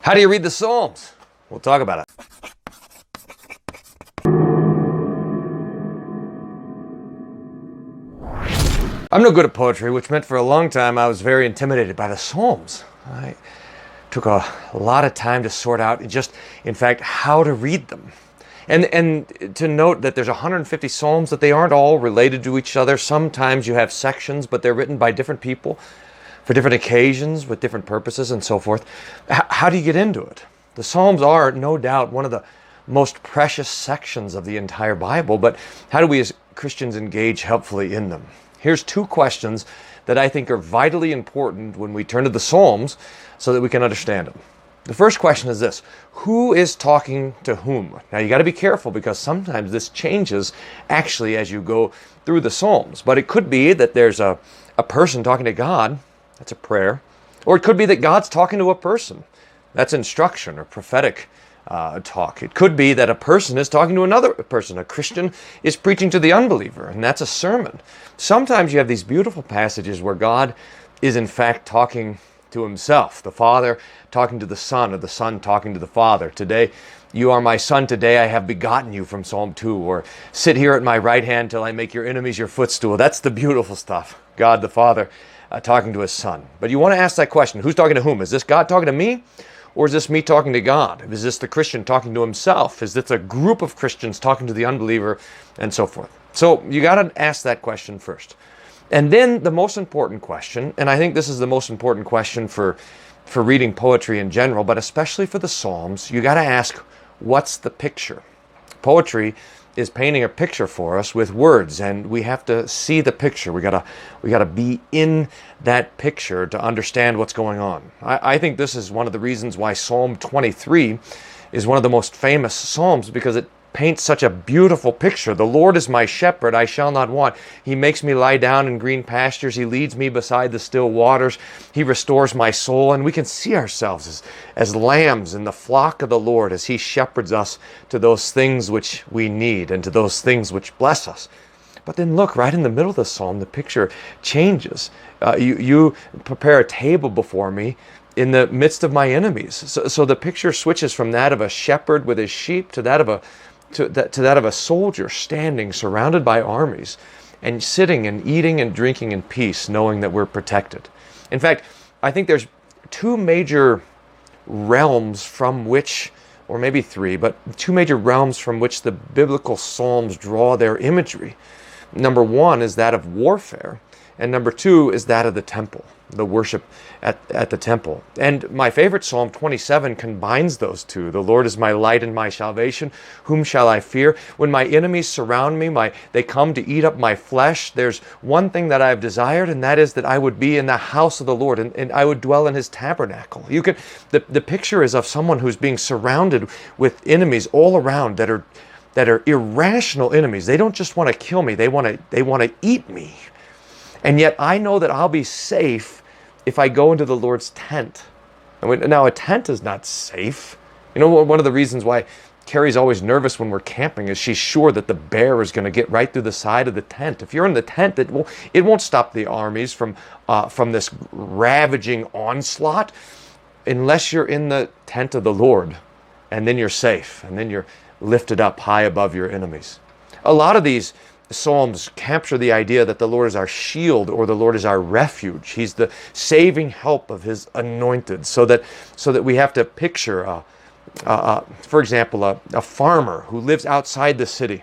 How do you read the Psalms? We'll talk about it. I'm no good at poetry, which meant for a long time I was very intimidated by the Psalms. I took a lot of time to sort out in fact, how to read them. And to note that there's 150 Psalms, that they aren't all related to each other. Sometimes you have sections, but they're written by different people for different occasions with different purposes and so forth. How do you get into it? The Psalms are, no doubt, one of the most precious sections of the entire Bible, but how do we as Christians engage helpfully in them? Here's two questions that I think are vitally important when we turn to the Psalms so that we can understand them. The first question is this: who is talking to whom? Now you got to be careful, because sometimes this changes actually as you go through the Psalms. But it could be that there's a person talking to God. That's a prayer. Or it could be that God's talking to a person. That's instruction or prophetic talk. It could be that a person is talking to another person. A Christian is preaching to the unbeliever, and that's a sermon. Sometimes you have these beautiful passages where God is in fact talking to himself. The Father talking to the Son, or the Son talking to the Father. Today, you are my Son, today I have begotten you, from Psalm 2. Or sit here at my right hand till I make your enemies your footstool. That's the beautiful stuff. God the Father talking to his Son. But you want to ask that question: who's talking to whom? Is this God talking to me? Or is this me talking to God? Is this the Christian talking to himself? Is this a group of Christians talking to the unbeliever? And so forth. So you got to ask that question first. And then the most important question, and I think this is the most important question for reading poetry in general, but especially for the Psalms, you got to ask, what's the picture? Poetry is painting a picture for us with words, and we have to see the picture. We gotta be in that picture to understand what's going on. I think this is one of the reasons why Psalm 23 is one of the most famous Psalms, because it paints such a beautiful picture. The Lord is my shepherd, I shall not want. He makes me lie down in green pastures. He leads me beside the still waters. He restores my soul. And we can see ourselves as lambs in the flock of the Lord, as he shepherds us to those things which we need and to those things which bless us. But then look, right in the middle of the psalm, the picture changes. You prepare a table before me in the midst of my enemies. So the picture switches from that of a shepherd with his sheep to that of a soldier standing surrounded by armies and sitting and eating and drinking in peace, knowing that we're protected. In fact, I think there's two major realms from which, or maybe three, but two major realms from which the biblical Psalms draw their imagery. Number one is that of warfare, and number two is that of the temple, the worship at the temple. And my favorite Psalm 27 combines those two. The Lord is my light and my salvation. Whom shall I fear? When my enemies surround me, they come to eat up my flesh. There's one thing that I've desired, and that is that I would be in the house of the Lord, and I would dwell in his tabernacle. The picture is of someone who's being surrounded with enemies all around that are irrational enemies. They don't just want to kill me. They want to eat me. And yet I know that I'll be safe if I go into the Lord's tent. Now, a tent is not safe. You know, one of the reasons why Carrie's always nervous when we're camping is she's sure that the bear is going to get right through the side of the tent. If you're in the tent, it won't stop the armies from this ravaging onslaught unless you're in the tent of the Lord. And then you're safe. And then you're lifted up high above your enemies. A lot of these Psalms capture the idea that the Lord is our shield, or the Lord is our refuge. He's the saving help of his anointed, so that we have to picture, for example, a farmer who lives outside the city.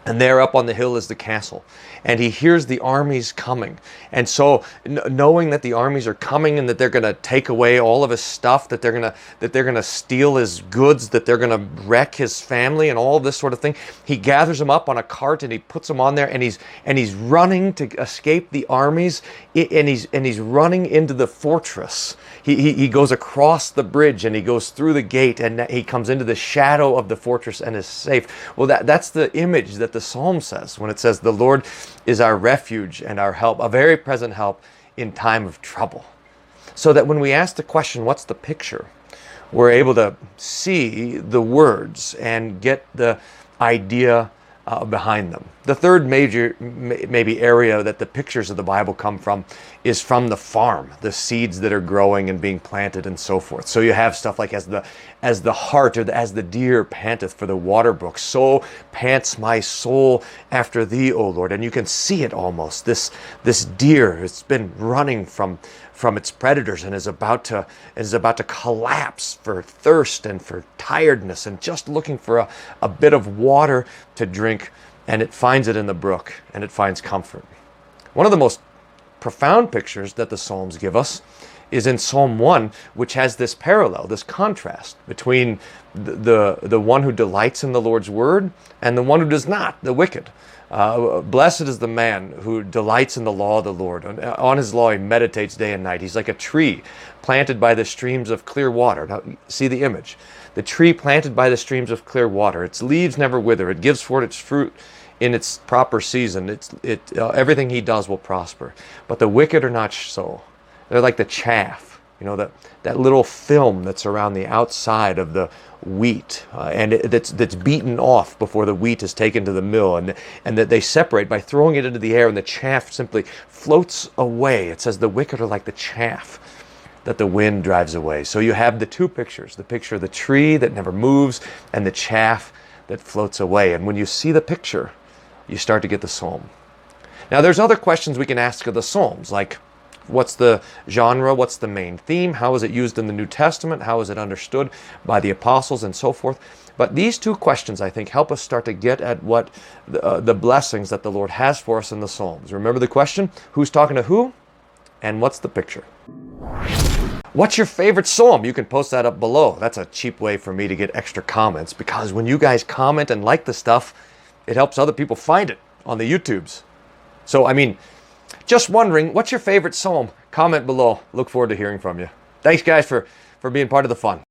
And there up on the hill is the castle. And he hears the armies coming. And so knowing that the armies are coming and that they're going to take away all of his stuff, that they're going to steal his goods, that they're going to wreck his family and all of this sort of thing, he gathers them up on a cart and he puts them on there, and he's running to escape the armies, and he's running into the fortress. He goes across the bridge and he goes through the gate, and he comes into the shadow of the fortress and is safe. Well, that's the image that the Psalm says when it says the Lord is our refuge and our help, a very present help in time of trouble. So that when we ask the question, what's the picture? We're able to see the words and get the idea behind them. The third major maybe area that the pictures of the Bible come from is from the farm, the seeds that are growing and being planted and so forth. So you have stuff like as the hart or as the deer panteth for the water brook, so pants my soul after thee, O Lord. And you can see it almost. This deer, it's been running from its predators and is about to collapse for thirst and for tiredness and just looking for a bit of water to drink, and it finds it in the brook and it finds comfort. One of the most profound pictures that the Psalms give us is in Psalm 1, which has this parallel, this contrast between the one who delights in the Lord's word and the one who does not, the wicked. Blessed is the man who delights in the law of the Lord. On his law he meditates day and night. He's like a tree planted by the streams of clear water. Now, see the image. The tree planted by the streams of clear water. Its leaves never wither. It gives forth its fruit in its proper season. Everything he does will prosper. But the wicked are not so. They're like the chaff, that little film that's around the outside of the wheat, and that's beaten off before the wheat is taken to the mill, and that they separate by throwing it into the air, and the chaff simply floats away. It says the wicked are like the chaff that the wind drives away. So you have the two pictures, the picture of the tree that never moves and the chaff that floats away. And when you see the picture, you start to get the psalm. Now there's other questions we can ask of the Psalms, like what's the genre, what's the main theme, how is it used in the New Testament, how is it understood by the apostles, and so forth. But these two questions, I think, help us start to get at what the blessings that the Lord has for us in the Psalms. Remember the question? Who's talking to who? And what's the picture? What's your favorite psalm? You can post that up below. That's a cheap way for me to get extra comments, because when you guys comment and like the stuff, it helps other people find it on the YouTubes. So, just wondering, what's your favorite psalm? Comment below. Look forward to hearing from you. Thanks, guys, for being part of the fun.